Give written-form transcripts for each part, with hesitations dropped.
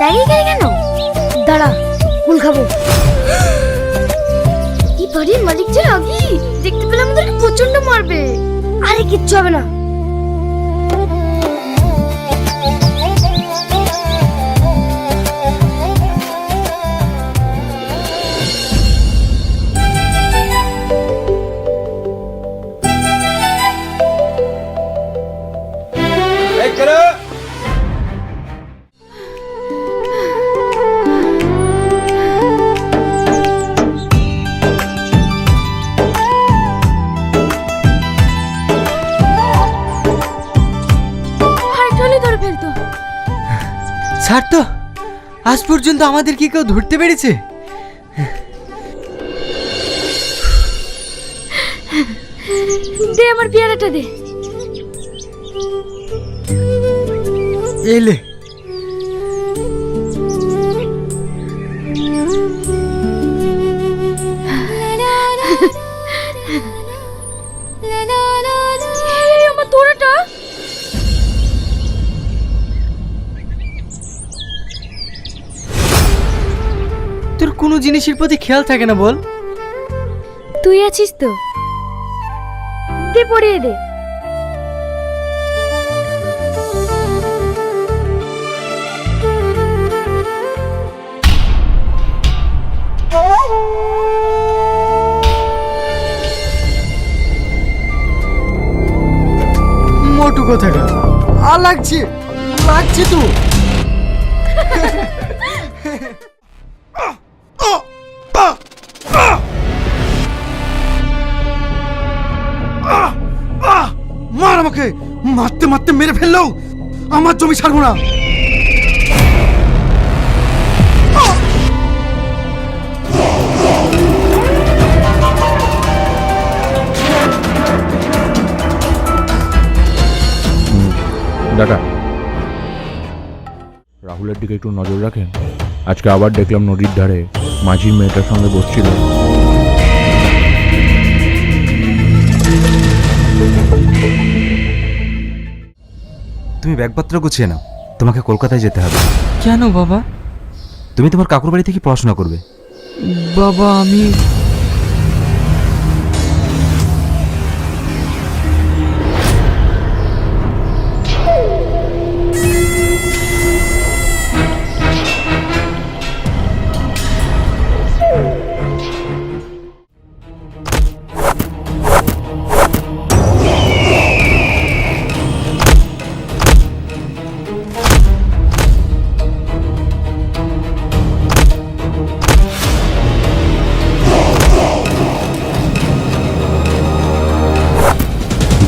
দাঁড়িয়ে গেলে কেন? দাঁড়া, কুল খাবো। এই বাড়ির মালিক যে রাগী, দেখতে পেলে আমাদেরকে প্রচন্ড মারবে। আরে কিচ্ছু হবে না। ছাড় তো, আজ পর্যন্ত আমাদের কি কেউ ধরতে পেরেছে? দে আমার পেয়ারাটা দে। এলে আমার তোরাটা তোর কোনো জিনিসের প্রতি খেয়াল থাকে না বল? তুই আছিস তো, দে পড়িয়ে দে। মোটু কোথাকার, লাগছে লাগছে তো। মার আমাকে, মারতে মারতে মেরে ফেললো। আমার জমি ছাড়বো না। দাদা, রাহুলের দিকে একটু নজর রাখেন। আজকে আবার দেখলাম নদীর ধারে মাঝির মেয়েটার সঙ্গে বসছিল। তুমি ব্যাগপত্র গুছিয়ে নাও, তোমাকে কলকাতায় যেতে হবে। কেন বাবা? তুমি তোমার কাকুর বাড়ি থেকে পড়াশোনা করবে। বাবা আমি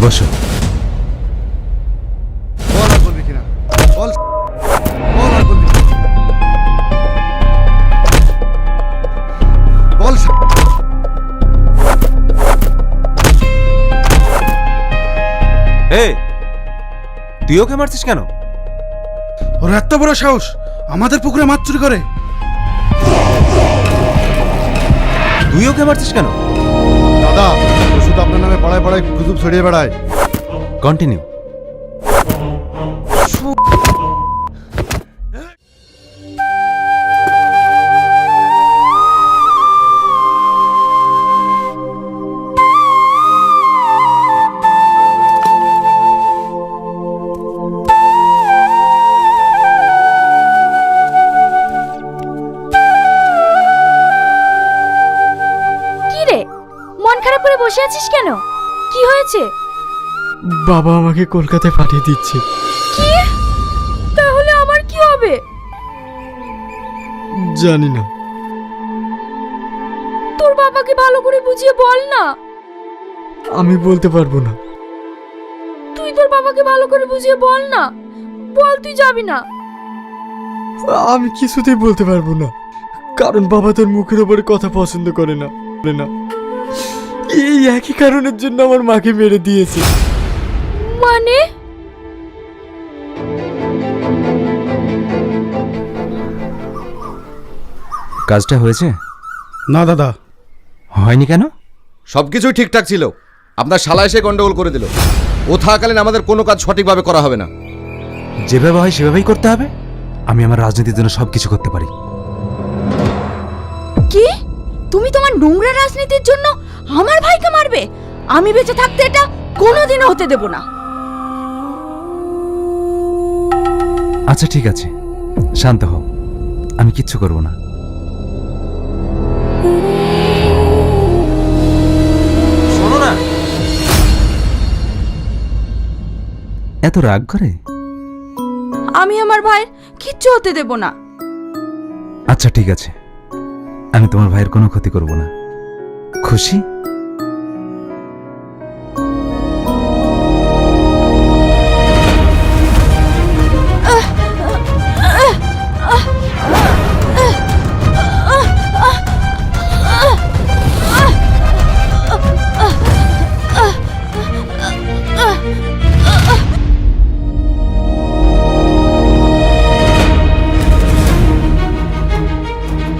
বসো। বল আর বলবি কিনা, বল বল আর বলবি কিনা? বল। এই, তুই ওকে মারছিস কেন? ওর এত বড় সাহস আমাদের পুকুরে মাছ চুরি করে। তুই ওকে মারছিস কেন? দাদা, ও শুধু আপনার নামে পাড়ায় পাড়ায় গুজব ছড়িয়ে বেড়ায়। কন্টিনিউ। মন খারাপ করে বসে আছিস কেন? কি হয়েছে? বাবা আমাকে কলকাতায় পাঠিয়ে দিচ্ছে। কি? তাহলে আমার কি হবে? জানি না। তোর বাবাকে ভালো করে বুঝিয়ে বল না। আমি বলতে পারবো না। তুই তোর বাবাকে ভালো করে বুঝিয়ে বল না। বল তুই যাবি না। আমি কিছুতেই বলতে পারবো না, কারণ বাবা তোর মুখের উপরে কথা পছন্দ করে না। এই একই কারণের জন্য আমার মাকে মেরে দিয়েছে। মানে? কাজটা হয়েছে? না দাদা। হয়নি কেন? সবকিছুই ঠিকঠাক ছিল, আপনার শালা এসে গন্ডগোল করে দিল। ও থাকাকালীন আমাদের কোনো কাজ সঠিকভাবে করা হবে না। যেভাবে হয় সেভাবেই করতে হবে। আমি আমার রাজনীতির জন্য সব কিছু করতে পারি। কি? তুমি তোমার নোংরা রাজনীতির জন্য আমার ভাইকে মারবে? আমি বেঁচে থাকতে এটা কোনোদিনও হতে দেব না। আচ্ছা ঠিক আছে, শান্ত হও, আমি কিচ্ছু করব না। শোনো না, এত রাগ করে? আমি আমার ভাইয়ের কিচ্ছু হতে দেব না। আচ্ছা ঠিক আছে, আমি তোমার ভাইয়ের কোনো ক্ষতি করব না। খুশি?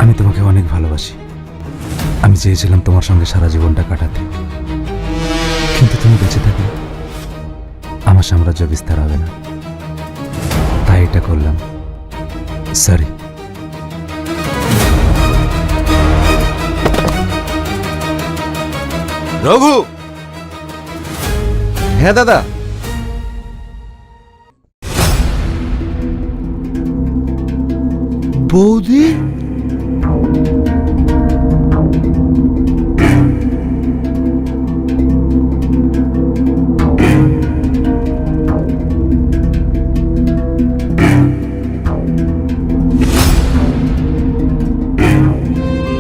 আমি তোমাকে অনেক ভালোবাসি। আমি চেয়েছিলাম তোমার সঙ্গে সারা জীবনটা কাটাতে, কিন্তু তুমি বেঁচে থাকলে আমার সাম্রাজ্য বিস্তার হবে না, তাই এটা করলাম। সরি। রঘু। হ্যাঁ দাদা। বৌদি,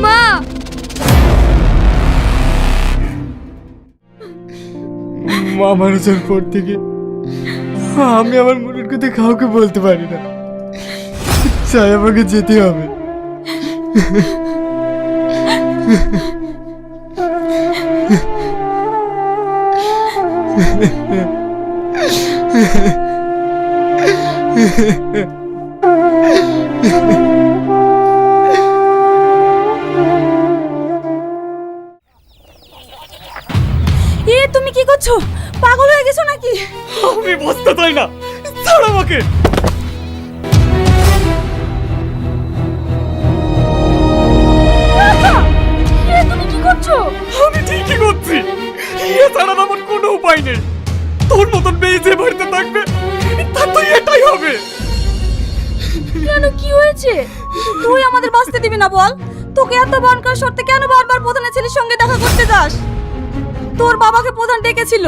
মা, মা মারা যাওয়ার পর থেকে আমি আমার মনের কথা কাউকে বলতে পারি না, চাই আমাকে যেতে হবে। এ তুমি কি করছো? পাগল হয়ে গেছো নাকি? আমি বসতে চাই না, ছাড় আমাকে। এ তুমি কি করছো? আমি ঠিকই করছি, এ ছাড়া আমার কোনো উপায় নেই। তোর মতন মেয়ে যে বাড়িতে থাকবে তার তো এটাই হবে। কেন, কি হয়েছে? তুই আমাদের বাঁচতে দিবি না বল? তোকে এত বানকার শর্তে কেন বারবার প্রধানের ছেলের সঙ্গে দেখা করতে যাস? তোর বাবাকে প্রধান ডেকেছিল।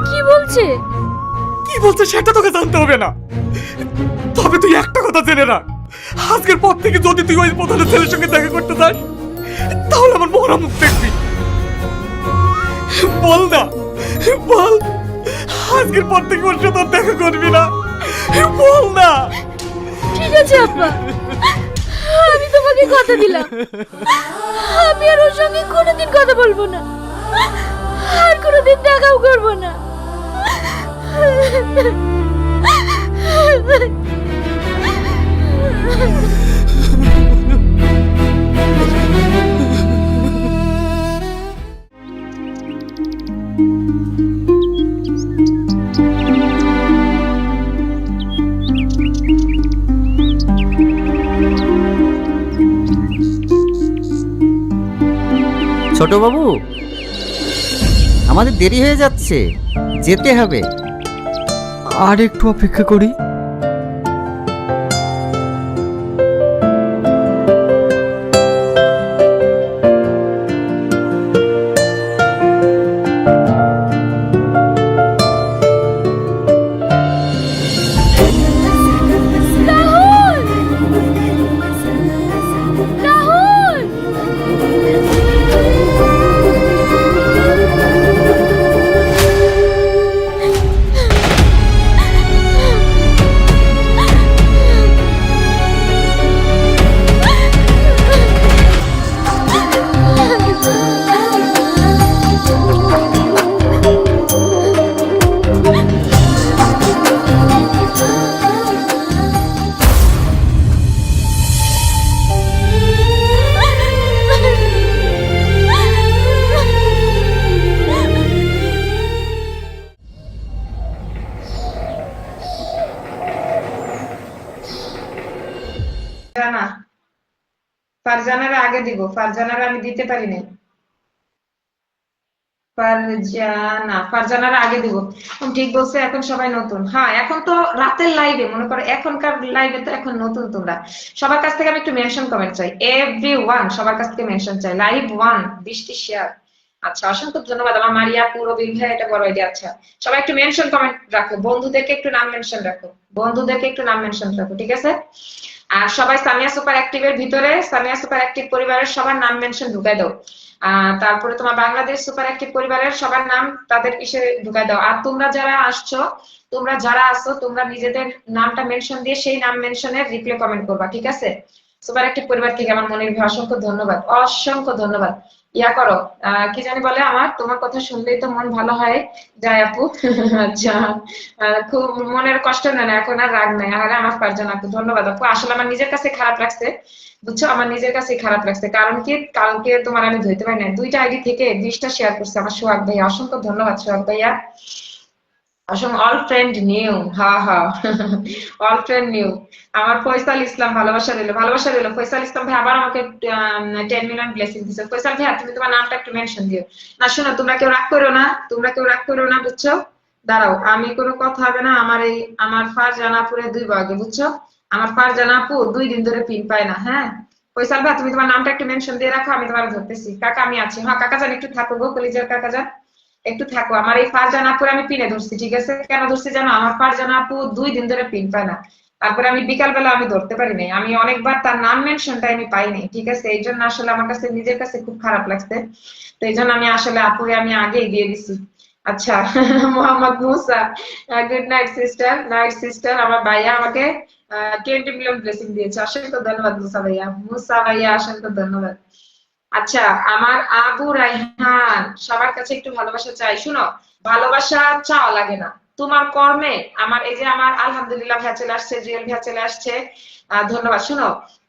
কি বলছে? কি বলছে সেটা তোকে জানতে হবে না, তবে তুই একটা কথা জেনে রাখ, আজকের পর থেকে যদি তুই ওই প্রধানের ছেলের সঙ্গে দেখা করতে যাস তাহলে আমার মরা মুখ দেখবি। বল না, বল, আজকের পর থেকে ওর সাথে আর দেখা করবি না, বল না। ঠিক আছে আব্বা, আমি তোমাকে কথা দিলাম, আমি আর ওর সঙ্গে কোনোদিন কথা বলবো না, আর কোনোদিন দেখাও করবো না। ছোট বাবু, আমাদের দেরি হয়ে যাচ্ছে, যেতে হবে। আর একটু অপেক্ষা করি। ফারজানা, ফারজানার আগে দিব, ফারজানার আমি দিতে পারি নাই। ফারজানার আগে দিব। ঠিক বলছে, এখন সবাই নতুন। হ্যাঁ, এখন তো রাতের লাইভে, মনে করো এখনকার লাইভে তো এখন নতুন তোমরা। সবার কাছ থেকে আমি একটু মেনশন কমেন্ট চাই, এভরিওয়ান সবার কাছ থেকে মেনশন চাই। লাইভ 1 20টি শেয়ার। আচ্ছা, অসংখ্য ধন্যবাদ আমার মারিয়া পুরো বিঘা, এটা বড় আইডিয়া। আচ্ছা, সবাই একটু মেনশন কমেন্ট রাখো, বন্ধুদেরকে একটু নাম মেনশন রাখো, বন্ধুদেরকে একটু নাম মেনশন রাখো, ঠিক আছে? আর সবাই সামিয়া সুপার অ্যাক্টিভের ভিতরে, সামিয়া সুপার অ্যাক্টিভ পরিবারের সবার নাম মেনশন ঢুকাই দাও। তারপরে তোমার বাংলাদেশ সুপার অ্যাক্টিভ পরিবারের সবার নাম তাদের ইসে ঢুকাই দাও। আর তোমরা যারা আসছো, তোমরা যারা আসছো, তোমরা নিজেদের নামটা মেনশন দিয়ে সেই নাম মেনশনের রিপ্লে কমেন্ট করবা, ঠিক আছে? সুপার অ্যাক্টিভ পরিবার থেকে আমার মনির ভাই অসংখ্য ধন্যবাদ, অসংখ্য ধন্যবাদ। ইয়া করো, কি জানি বলে, আমার তোমার কথা শুনলেই তো মন ভালো হয় যায় আপু। আচ্ছা, খুব মনের কষ্ট নেই না, এখন আর রাগ নাই। আরে আমার ফারজানা আপু, ধন্যবাদ আপু। আসলে আমার নিজের কাছে খারাপ লাগছে, বুঝছো, আমার নিজের কাছে খারাপ লাগছে। কারণ কি, কালকে তোমার আমি ধরতে পারি না, 2টা আইডি থেকে 20টা শেয়ার করছে আমার সোহাগ ভাইয়া। অসংখ্য ধন্যবাদ সোহাগ ভাইয়া। অল ফ্রেন্ড নিউ, হ্যাঁ হ্যাঁ, অল ফ্রেন্ড নিউ। আমার ফয়সাল ইসলাম, ভালোবাসা রইলো, ভালোবাসা রইলো। ফয়সাল ইসলাম ভাই আবার আমাকে 10 মিলিয়ন ব্লেসিং দিছে। ফয়সাল ভাই, তুমি তোমার নামটা একটু মেনশন দিও না। শোনো, তোমরা কেউ রাগ করো না, তোমরা কেউ রাগ করো না, বুঝছো? দাঁড়াও, আমি কোনো কথা হবে না। আমার ফারজানা আপুরে 2 ভাগে, বুঝছো? আমার ফারজানা আপু 2 দিন ধরে পিন পায় না। হ্যাঁ ফয়সাল ভাই, তুমি তোমার নামটা একটু মেনশন দিয়ে রাখো, আমি তোমার ধরতেছি। কাকা আমি আছি, হ্যাঁ কাকা যান একটু থাকো গো, কলিজার কাকা যান একটু থাকো। আমার এই ফারজানা আপুর আমি পিনে ধরছি, ঠিক আছে? কেন ধরছি জানো? আমার ফারজানা আপু 2 দিন ধরে পিন পায় না। তারপরে আমি বিকালবেলা আমি ধরতে পারি নাই, আমি অনেকবার তার নাম মেনশনটা আমি পাই নাই, ঠিক আছে? এই জন্য আসলে আমার কাছে নিজের কাছে খুব খারাপ লাগছে। তো এই জন্য আমি আসলে আপুরে আমি আগেই দিয়ে দিছি। আচ্ছা, Mohammad Musa, good night sister, night sister. আমার ভাইয়া আমাকে 20 মিলিয়ন ব্লেসিং দিয়েছে, অসংখ্য ধন্যবাদ মুসা ভাইয়া। মুসা ভাইয়া অসংখ্য ধন্যবাদ। আচ্ছা, আমার আবু রাইহান, সবার কাছে একটু ভালোবাসা চাই। শুনো, ভালোবাসা চাওয়া লাগে না, তোমার কর্মে। আমার এই যে আমার আলহামদুলিল্লাহ ভাইয়া চলে আসছে, জুয়েল ভাইয়া চলে আসছে, ধন্যবাদ। শুনো,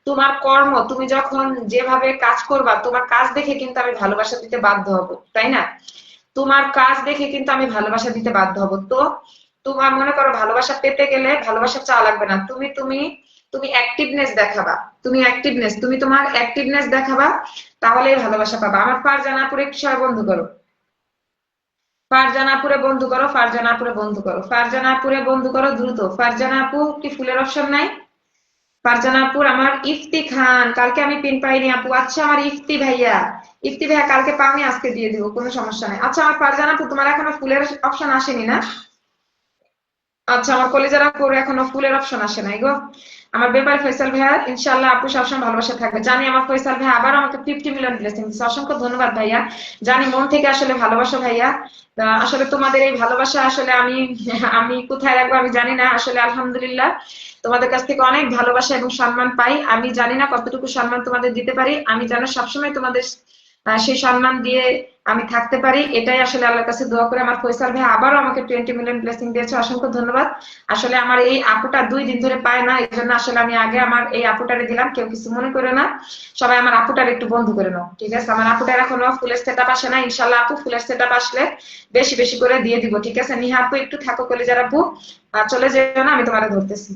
তোমার কর্ম, তুমি যখন যেভাবে কাজ করবা, তোমার কাজ দেখে কিন্তু আমি ভালোবাসা দিতে বাধ্য হব, তাই না? তোমার কাজ দেখে কিন্তু আমি ভালোবাসা দিতে বাধ্য হব। তো তোমার মনে করো, ভালোবাসা পেতে গেলে ভালোবাসা চাওয়া লাগবে না, তুমি তুমি তুমি অ্যাক্টিভনেস দেখাবা, তুমি তোমার অ্যাক্টিভনেস দেখাবা, তাহলেই ভালোবাসা পাবা। আমার ফারজানাপুরে একটু সবাই বন্ধু করো, ফারজানাপুরে বন্ধু করো, ফারজানাপুরে বন্ধু করো, ফারজানাপুরে বন্ধু করো দ্রুত। ফারজানাপু কি ফুলের অপশন নাই? ফারজানাপুর। আমার ইফতি খান, কালকে আমি পিন পাইনি আপু। আচ্ছা, আমার ইফতি ভাইয়া, ইফতি ভাইয়া কালকে পাওনি, আজকে দিয়ে দিব, কোনো সমস্যা নাই। আচ্ছা, আমার ফারজানাপু, তোমার এখনো ফুলের অপশন আসেনি না? আচ্ছা, আমার কলেজের আপুর এখনো ফুলের অপশন আসে নাই গো। আমার ব্যাপারে ফয়সাল ভাইয়া, ইনশাআল্লাহ আপু সবসময় ভালোবাসা থাকবে। জানি আমার ফয়সাল ভাইয়া আবার আমাকে 50 মিলিয়ন ব্লেসিং দিচ্ছে, অসংখ্য ধন্যবাদ ভাইয়া। জানি মন থেকে আসলে ভালোবাসা ভাইয়া। আসলে তোমাদের এই ভালোবাসা আসলে আমি আমি কোথায় রাখবো আমি জানি না। আসলে আলহামদুলিল্লাহ তোমাদের কাছ থেকে অনেক ভালোবাসা এবং সম্মান পাই। আমি জানি না কতটুকু সম্মান তোমাদের দিতে পারি, আমি জানো সবসময় তোমাদের সেই সম্মান দিয়ে আমি থাকতে পারি, এটাই আসলে আল্লাহর কাছে দোয়া করে। আমার ফয়সাল ভাই আবারও আমাকে 20 মিলিয়ন ব্লেসিং দিয়েছে, অসংখ্য ধন্যবাদ। আসলে আমার এই আপুটা 2 দিন ধরে পায় না, এই জন্য আসলে আমি আগে আমার এই আপুটারে দিলাম, কেউ কিছু মনে করে না। সবাই আমার আপুটারে একটু বন্ধু করে নাও, ঠিক আছে? আমার আপুটার এখনো ফুলের সেটআপ আসে না, ইনশাআল্লাহ আপু ফুলের সেটআপ আসলে বেশি বেশি করে দিয়ে দিব, ঠিক আছে? নিহা আপু একটু থাকো, কলিজার আপু চলে যেও না, আমি তোমারে ধরতেছি।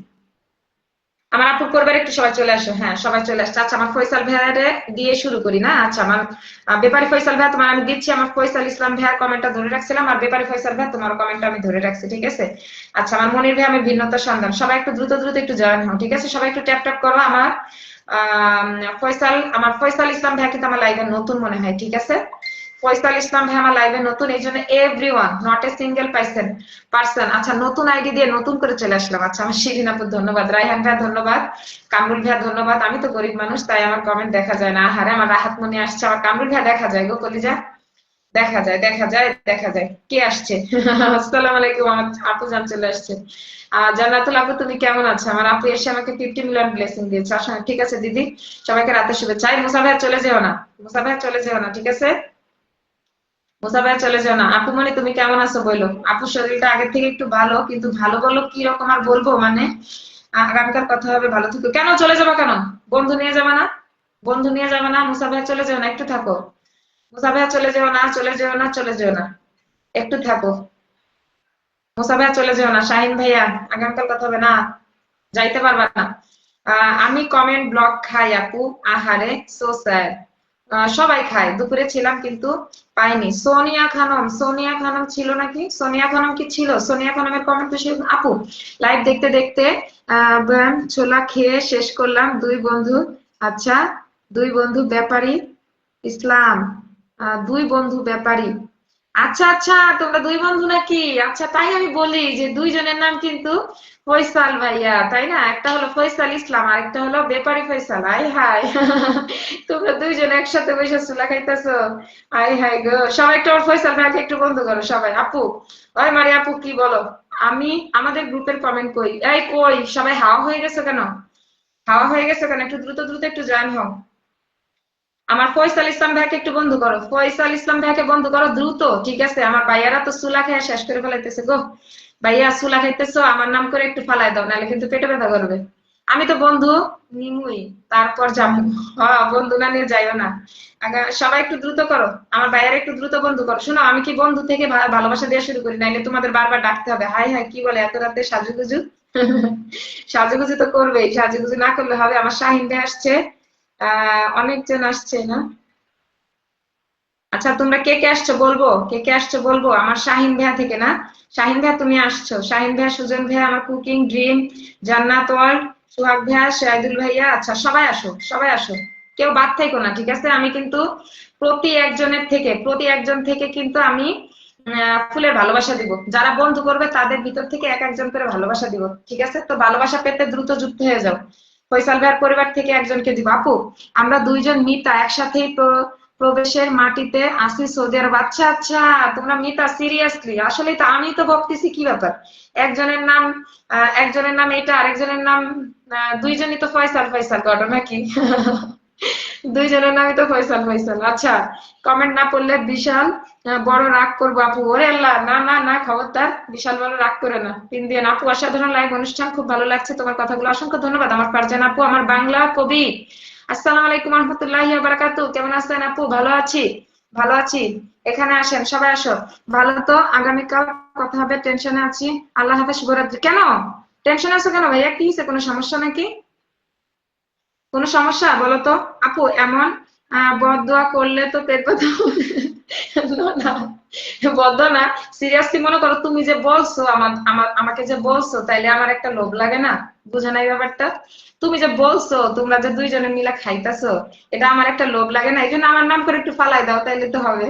আমার আপুর পরিবার একটু সবাই চলে আসো, হ্যাঁ সবাই চলে আসছে। আচ্ছা, আমার ফয়সাল ভাইয়ারে দিয়ে শুরু করি না? আচ্ছা, আমার ব্যাপারী ফয়সাল ভাইয়া তোমার আমি দিচ্ছি। আমার ফয়সাল ইসলাম ভাইয়ার কমেন্টটা ধরে রাখছিলাম, আর ব্যাপারী ফয়সাল ভাইয়া তোমার কমেন্টটা আমি ধরে রাখছি, ঠিক আছে? আচ্ছা, আমার মনির ভাই, আমি ভিন্নতা সন্ধান, সবাই একটু দ্রুত দ্রুত একটু জয়েন হও, ঠিক আছে? সবাই একটু ট্যাপ ট্যাপ করো। আমার ফয়সাল ইসলাম ভাইয়া কিন্তু আমার লাইভে নতুন মনে হয়, ঠিক আছে? ফয়সাল ইসলাম ভাই আমার লাইভে নতুন, এই জন্য everyone, not a single person. আচ্ছা, নতুন আইডি দিয়ে নতুন করে চলে আসলাম। আচ্ছা, আমার শিরিন আপু ধন্যবাদ, রায়হান ভাই ধন্যবাদ, কামরুল ভাই ধন্যবাদ। আমি তো গরিব মানুষ, তাই আমার কমেন্ট দেখা যায় না। হারে, আমার রাহাত মনে আসছে, আমার কামরুল ভাই দেখা যায় গো, কলিজা দেখা যায়, দেখা যায়, দেখা যায়। কে আসছে? আসসালামু আলাইকুম, আমার আপু জান চলে আসছে। জান্নাতুল আপু, তুমি কেমন আছো? আমার আপু এসে আমাকে 50 মিলিয়ন ব্লেসিং দিয়েছে। আসলে ঠিক আছে দিদি, সবাইকে রাতে শুভেচ্ছা। মুসা ভাই চলে যেও না, মুসা ভাই চলে যেও না, ঠিক আছে? মুসা ভাই চলে যাও না। আপু মনি, তুমি কেমন আছো বলো? আপুর শরীরটা আগের থেকে একটু ভালো, কিন্তু ভালো বলো কি রকম আর বলবো, মানে আগামীকাল কথা হবে, ভালো থেকো। কেন চলে যাবা? কেন বন্ধু নিয়ে যাবা না? বন্ধু নিয়ে যাবা না? মুসা ভাই চলে যাও না, একটু থাকো। মুসা ভাই চলে যাও না, চলে যাও না, চলে যাও না, একটু থাকো। মুসা ভাই চলে যাও না। শাহিন ভাইয়া, আগামীকাল কথা হবে না, যাইতে পারবা না। আমি কমেন্ট ব্লক খাই আপু, আহারে সো স্যাড। সবাই খায়, দুপুরে ছিলাম কিন্তু পাইনি। সোনিয়া খানম ছিল নাকি? সোনিয়া খানম কি ছিল? সোনিয়া খানমের কমেন্ট বেশি। আপু লাইভ দেখতে দেখতে ছোলা খেয়ে শেষ করলাম, দুই বন্ধু। আচ্ছা, দুই বন্ধু ব্যাপারী ইসলাম, দুই বন্ধু ব্যাপারী। আচ্ছা আচ্ছা, তোমরা দুই বন্ধু নাকি? আচ্ছা, তাই আমি বলি যে দুইজনের নাম কিন্তু ফয়সাল ভাইয়া, তাই না? একটা হলো ফয়সাল ইসলাম আর একটা হলো ব্যাপারী ফয়সাল। আই হাই তোমরা দুইজন একসাথে বসে চুলা খাইতেছো। আই হাই গো, সবাই একটু আমার ফয়সাল ভাইকে একটু বন্ধ করো সবাই। আপু, ওই মারি আপু, কি বলো? আমাদের গ্রুপের কমেন্ট কই? এই কই, সবাই হাওয়া হয়ে গেছে কেন? হাওয়া হয়ে গেছে কেন? একটু দ্রুত দ্রুত একটু জয়েন হও। আমার ফয়সাল ইসলাম ভাইকে একটু বন্ধ করো, ফয়সাল ইসলাম ভাইকে বন্ধ করো দ্রুত, ঠিক আছে? আমার ভাইয়ারা তো চুলা খেয়ে শেষ করে ফেলাইতেছে গো। ভাইয়া চুলা খাইতেছো, আমার নাম করে একটু ফালাই দাও, নাহলে কিন্তু পেটে ব্যথা করবে। আমি তো বন্ধু নিমুই, তারপর যাবো। হ্যাঁ, বন্ধু না নিয়ে যাইও না। আগে সবাই একটু দ্রুত করো, আমার ভাইয়ারা একটু দ্রুত বন্ধু করো। শোনো, আমি কি বন্ধু থেকে ভালোবাসা দেওয়া শুরু করি, নাইলে তোমাদের বারবার ডাকতে হবে। হাই হাই, কি বলে এত রাতে সাজুগুজু? সাজুগুজু তো করবেই, সাজুগুজু না করলে হবে? আমার শাহিন ভাই আসছে, অনেকজন আসছে না? আচ্ছা, তোমরা কে কে আসছো বলবো, কে কে আসছো বলবো। আমার শাহিন ভাইয়া থেকে না? শাহিন ভাইয়া তুমি আসছো? শাহিন ভাইয়া, সুজন ভাইয়া, আমার কুকিং ড্রিম, জান্নাত ওয়ার্ল্ড, সোহাগ ভাইয়া, শাহিদুল ভাইয়া। আচ্ছা, সবাই আসো, সবাই আসো, কেউ বাদ থেকো না, ঠিক আছে? আমি কিন্তু প্রতি একজন থেকে কিন্তু আমি ফুলের ভালোবাসা দিব। যারা বন্ধু করবে তাদের ভিতর থেকে এক একজন করে ভালোবাসা দিব, ঠিক আছে? তো ভালোবাসা পেতে দ্রুত যুক্ত হয়ে যাও। ফয়সাল ভাইয়ের পরিবার থেকে একজনকে দিব। আপু, আমরা দুইজন মিতা একসাথেই প্রবেশের মাটিতে আসি সৌদি আরব। আচ্ছা আচ্ছা, তোমরা মিতা সিরিয়াসলি? আসলে তো আমি তো ভাবতেছি কি ব্যাপার, একজনের নাম একজনের নাম এটা, আরেকজনের নাম দুইজনই তো ফয়সাল ফয়সাল ঘটনা কি? দুইজনের নামই তো ফয়সাল ফয়সাল। আচ্ছা, কমেন্ট না পড়লে বিশাল বড় রাগ করবো আপু। ওরে আল্লাহ, না না না, খবরদার, বিশাল বড় রাগ করে না। পিন দিয়ে আপু, অসাধারণ লাইভ অনুষ্ঠান, খুব ভালো লাগছে তোমার কথাগুলো, অসংখ্য ধন্যবাদ। আমার ফারজান আপু, আমার বাংলা কবি, আসসালামু আলাইকুম রহমতুল্লাহি ওয়া বারাকাতুহু। কেমন আছেন আপু? ভালো আছি, ভালো আছি। এখানে আসেন, সবাই আসো। ভালো তো, আগামীকাল কথা হবে, টেনশনে আছি। আল্লাহ হাফেজ, শুভরাত্রি। কেন টেনশনে আছো কেন ভাইয়া? কি হয়েছে, কোনো সমস্যা নাকি? কোনো সমস্যা বলো তো? আপু, এমন বদদোয়া করলে তো পেট ব্যথা হবে। না না, বদদোয়া না, সিরিয়াসলি মনে করো তুমি যে বলছো, আমাকে যে বলছো, তাইলে আমার একটা লোভ লাগে না? বুঝে নাই ব্যাপারটা? তুমি যে বলছো তোমরা যে দুইজনে মিলে খাইতেছো, এটা আমার একটা লোভ লাগে না? এই জন্য আমার নাম করে একটু ফালাই দাও, তাইলে তো হবে।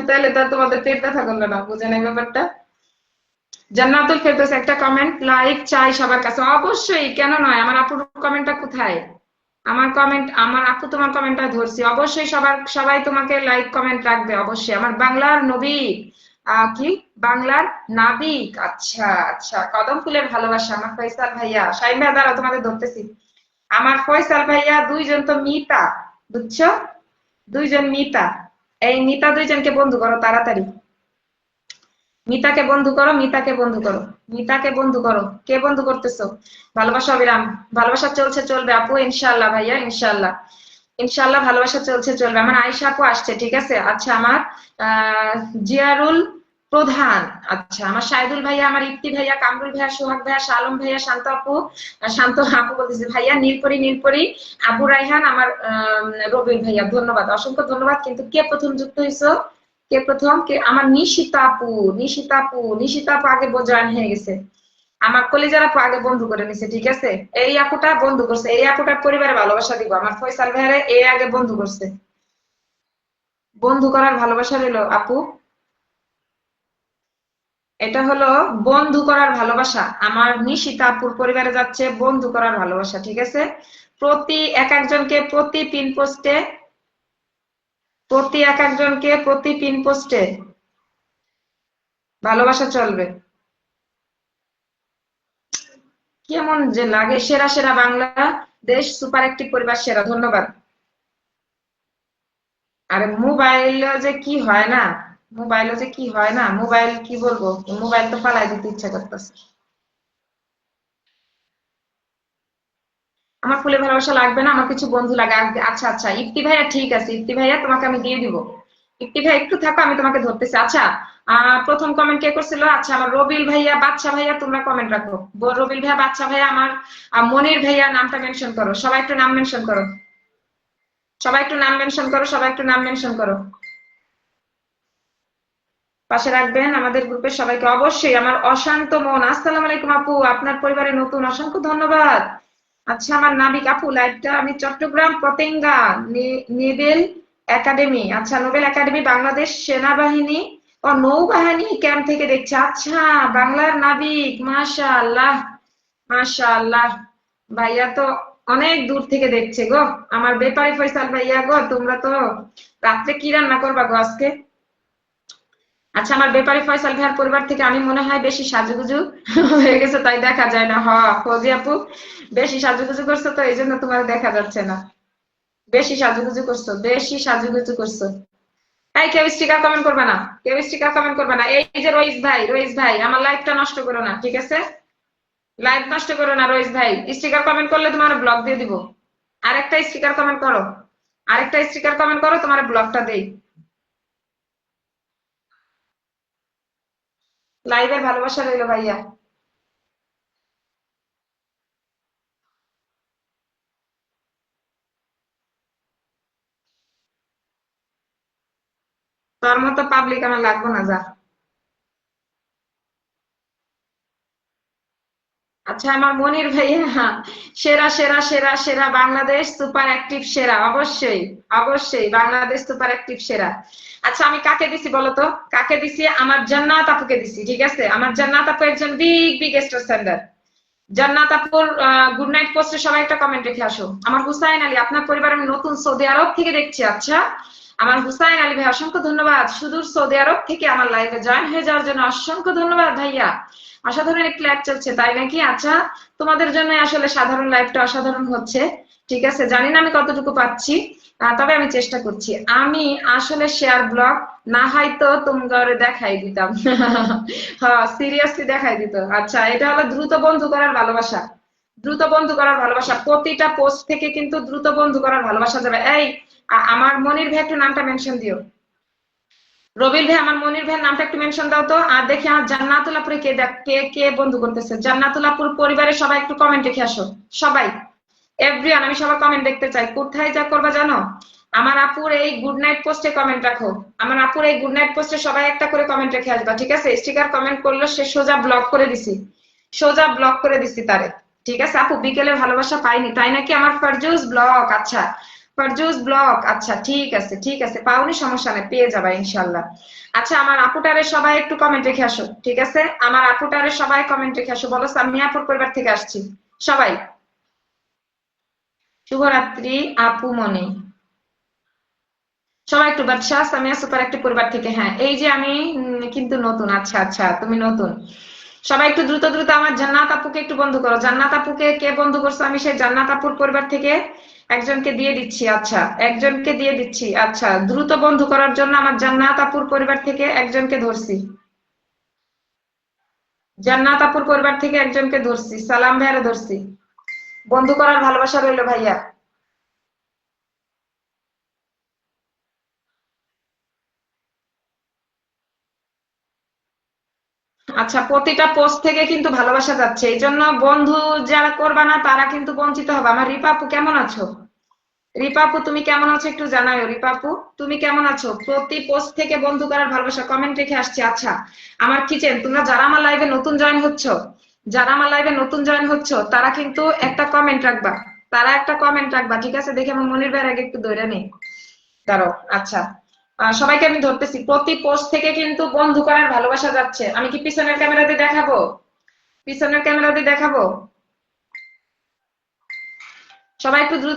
তাইলে তো আর তোমাদের পেট ব্যথা করলো না। বুঝে নাই ব্যাপারটা? জান্নাতুল ফেরদৌস একটা কমেন্ট লাইক চাই সবার কাছে। অবশ্যই, কেন নয়? আমার আপুর কমেন্টটা কোথায়? আমার কমেন্ট, আমার আপু তোমার কমেন্টটা ধরছি, অবশ্যই সবাই তোমাকে লাইক কমেন্ট রাখবে, অবশ্যই। আমার বাংলার নবী, কি বাংলার নাবিক। আচ্ছা আচ্ছা, কদম ফুলের ভালোবাসা, আমার ফয়সাল ভাইয়া, শাহিন ভাইয়া, দ্বারা তোমাদের ধরতেছি। আমার ফয়সাল ভাইয়া দুইজন তো মিতা, বুঝছো? দুইজন মিতা। এই মিতা দুইজনকে বন্ধু করো তাড়াতাড়ি। মিতাকে বন্ধু করো, মিতাকে বন্ধু করো, মিতাকে বন্ধু করো। কে বন্ধু করতেছো? ভালোবাসা অবিরাম, ভালোবাসা চলছে চলবে আপু, ইনশাআল্লাহ ভাইয়া, ইনশাআল্লাহ, ইনশাআল্লাহ ভালোবাসা চলছে চলবে। আমার আয়েশা আপু আসছে, ঠিক আছে? আচ্ছা, আমার জিয়ারুল প্রধান, আচ্ছা, আমার শাহিদুল ভাইয়া, আমার ইফতি ভাইয়া, কামরুল ভাইয়া, সোহাগ ভাইয়া, শালম ভাইয়া, শান্ত আপু, শান্ত আপু বলতেছি ভাইয়া, নীলপরি নীলপরি, আবু রাইহান, আমার রবিউল ভাইয়া, ধন্যবাদ, অসংখ্য ধন্যবাদ। কিন্তু কে প্রথম যুক্ত হইছো? কে প্রথম? কে? আমার নিশিতা আপু, নিশিতা আপু, নিশিতা আপু আগে জয়েন হয়ে গেছে। আমার কলিজার আপু আগে বন্ধু করে নিছে, ঠিক আছে? এই আপুটা বন্ধু করছে, এই আপুটার পরিবারে ভালোবাসা দিব। আমার ফয়সাল ভাইয়ারে এ আগে বন্ধু করছে, বন্ধু করার ভালোবাসা রইলো আপু। এটা হলো বন্ধু করার ভালোবাসা, আমার নিশিতা আপুর পরিবারে যাচ্ছে বন্ধু করার ভালোবাসা, ঠিক আছে? প্রতি এক একজনকে প্রতি পিন পোস্টে, প্রতি এক একজনকে প্রতি পিন পোস্টে ভালোবাসা চলবে। কেমন যে লাগে, সেরা সেরা বাংলাদেশ সুপার অ্যাক্টিভ পরিবার সেরা, ধন্যবাদ। আরে মোবাইল যে কি হয় না, মোবাইল যে কি হয় না, মোবাইল কি বলবো, মোবাইল তো পালাই দিতে ইচ্ছা করতেছে। আমার ফুলের ভালোবাসা লাগবে না, আমার কিছু বন্ধু লাগে। আচ্ছা আচ্ছা, ইফতি ভাইয়া, ঠিক আছে, ইফতি ভাইয়া তোমাকে আমি দিয়ে দিব। ইপ্তি ভাই একটু থাকো, আমি তোমাকে ধরতেছি। আচ্ছা, প্রথম কমেন্ট কে করছিল? আচ্ছা, আমার রবিল ভাইয়া, বাচ্চা ভাইয়া, তোমরা কমেন্ট রাখো। রবিল ভাইয়া, বাচ্চা ভাইয়া, আমার মনির ভাইয়া নামটা মেনশন করো। সবাই একটু নাম মেনশন করো, সবাই একটু নাম মেনশন করো, সবাই একটু নাম মেনশন করো। পাশে রাখবেন আমাদের গ্রুপের সবাইকে অবশ্যই। আমার অশান্ত মন, আসসালামু আলাইকুম আপু, আপনার পরিবারে নতুন, অসংখ্য ধন্যবাদ। আচ্ছা, আমার নাবিক আপু, লাইভটা আমি চট্টগ্রাম পতেঙ্গা নেভেল একাডেমি, আচ্ছা নোবেল একাডেমি বাংলাদেশ সেনাবাহিনী ও নৌবাহিনী ক্যাম্প থেকে দেখছি। আচ্ছা, বাংলার নাবিক, মাশাআল্লাহ মাশাআল্লাহ। ভাইয়া তো অনেক দূর থেকে দেখছে গো। আমার বেপারি ফয়সাল ভাইয়া গো, তোমরা তো রাত্রে কি রান্না করবা গো আজকে? আচ্ছা, আমার ব্যাপারী ফয়সাল ভাইয়ার পরিবার থেকে আমি মনে হয় বেশি সাজুগুজু হয়ে গেছে, তাই দেখা যায় না। ফৌজি আপু, বেশি সাজুগুজু করছো তো এই জন্য তোমার দেখা যাচ্ছে না। বেশি সাজুগুজু করছো, বেশি সাজুগুজু করছো। এই কেউ স্টিকার কমেন্ট করবে না, কেউ স্টিকার কমেন্ট করবে না। এই যে রইস ভাই, রইস ভাই, আমার লাইভটা নষ্ট করো না, ঠিক আছে? লাইভ নষ্ট করো না রইস ভাই। স্টিকার কমেন্ট করলে তোমার ব্লক দিয়ে দিব। আরেকটা স্টিকার কমেন্ট করো, আরেকটা স্টিকার কমেন্ট করো, তোমার ব্লকটা দেই। লাইভের ভালোবাসা রইলো ভাইয়া। তোর মতো পাবলিক আমার লাগবো না, যা। আচ্ছা, আমার মনির ভাইয়া, সেরা সেরা সেরা সেরা, বাংলাদেশ সুপার অ্যাক্টিভ সেরা, অবশ্যই অবশ্যই বাংলাদেশ সুপার অ্যাক্টিভ সেরা। আচ্ছা, আমি কাকে দিছি বলতো? কাকে দিছি? আমার জান্নাত আপুকে দিছি, ঠিক আছে? আমার জান্নাত আপু একজন বিগ বিগ স্টার সেন্ডার। জান্নাত আপুর গুড নাইট পোস্টে সবাই একটা কমেন্ট রেখে আসো। আমার হুসাইন আলী, আপনার পরিবার আমি নতুন সৌদি আরব থেকে দেখছি। আচ্ছা, আমার হুসাইন আলী ভাই, অসংখ্য ধন্যবাদ সুদূর সৌদি আরব থেকে আমার লাইভে জয়েন হয়ে যাওয়ার জন্য। অসংখ্য ধন্যবাদ ভাইয়া। অসাধারণ একটি লাইভ চলছে, তাই নাকি? আচ্ছা, তোমাদের জন্য আসলে সাধারণ লাইভটা অসাধারণ হচ্ছে, ঠিক আছে? জানি না আমি কতটুকু পাচ্ছি, তবে আমি চেষ্টা করছি। আমি আসলে শেয়ার ব্লগ না হয়তো তোমার দেখাই দিতাম। হ্যাঁ, সিরিয়াসলি দেখাই দিত। আচ্ছা, এটা হলো দ্রুত বন্ধু করার ভালোবাসা, দ্রুত বন্ধু করার ভালোবাসা। প্রতিটা পোস্ট থেকে কিন্তু দ্রুত বন্ধু করার ভালোবাসা যাবে। এই আমার মনির ভাই একটু নামটা মেনশন দিও। রবিল ভাই, আমার মনির ভাইয়ের নামটা একটু মেনশন দাও তো। আর দেখি আমার জান্নাতুল্লাহপুরে কে কে কে বন্ধু করতেছে। জান্নাতুল্লাহপুর পরিবারের সবাই একটু কমেন্ট রেখে আসো, সবাই, এভরিওয়ান। আমি সবার কমেন্ট দেখতে চাই। কোথায় যা করবা জানো? আমার আপুর এই গুড নাইট পোস্টে কমেন্ট রাখো। আমার আপুর এই গুড নাইট পোস্টে সবাই একটা করে কমেন্ট রেখে আসবা, ঠিক আছে? স্টিকার কমেন্ট করলো সে সোজা ব্লক করে দিছি, সোজা ব্লক করে দিছি তারে, ঠিক আছে? আপু, বিকেলে ভালোবাসা পাইনি, তাই নাকি? আমার ফারজুস ব্লক, আচ্ছা ফারজুস ব্লক, আচ্ছা ঠিক আছে ঠিক আছে, পাওনি, সমস্যা নেই, পেয়ে যাবা ইনশাল্লাহ। আচ্ছা, আমার আপুটারে সবাই একটু কমেন্ট রেখে আসো, ঠিক আছে? আমার আপুটারে সবাই কমেন্ট রেখে আসো, বলো সামিয়া আপুর পরিবার থেকে আসছি সবাই। শুভরাত্রি আপু মনি, সবাই একটু। বাদশা সামিয়া সুপার একটি পরিবার থেকে, হ্যাঁ এই যে আমি কিন্তু নতুন। আচ্ছা আচ্ছা, তুমি নতুন। সবাই একটু দ্রুত দ্রুত আমার জান্নাত আপুকে একটু বন্ধ করো। জান্নাত আপুকে কে বন্ধ করছো? আমি সেই জান্নাত আপুর পরিবার থেকে একজনকে দিয়ে দিচ্ছি। আচ্ছা, একজনকে দিয়ে দিচ্ছি। আচ্ছা, দ্রুত বন্ধ করার জন্য আমার জান্নাত আপুর পরিবার থেকে একজনকে ধরছি, জান্নাত আপুর পরিবার থেকে একজনকে ধরছি, সালাম ভাইয়ারে ধরছি। বন্ধু করার ভালোবাসা রইলো ভাইয়া। আচ্ছা, প্রতিটা পোস্ট থেকে কিন্তু ভালোবাসা যাচ্ছে, এই জন্য বন্ধু যারা করবা না তারা কিন্তু বঞ্চিত হবে। আমার রিপা আপু কেমন আছো? রিপা আপু, তুমি কেমন আছো একটু জানাও। রিপা আপু, তুমি কেমন আছো? প্রতি পোস্ট থেকে বন্ধু করার ভালোবাসা কমেন্ট রেখে আসছি। আচ্ছা, আমার কিচেন, তোমরা যারা আমার লাইভে নতুন জয়েন হচ্ছ, যারা আমার লাইভে নতুন জয়েন হচ্ছ, তারা কিন্তু একটা কমেন্ট রাখবা, তারা একটা কমেন্ট রাখবা, ঠিক আছে? দেখে আমার মনির ভাইয়ের আগে একটু দৌড়ে নেই, দাঁড়াও। আচ্ছা, সবাইকে আমি ধরতেছি। প্রতি পোস্ট থেকে কিন্তু বন্ধু করার ভালোবাসা যাচ্ছে। আমি কি পিছনের ক্যামেরা দিয়ে দেখাবো? পিছনের ক্যামেরা দিয়ে দেখাবো? সবাই একটু দ্রুত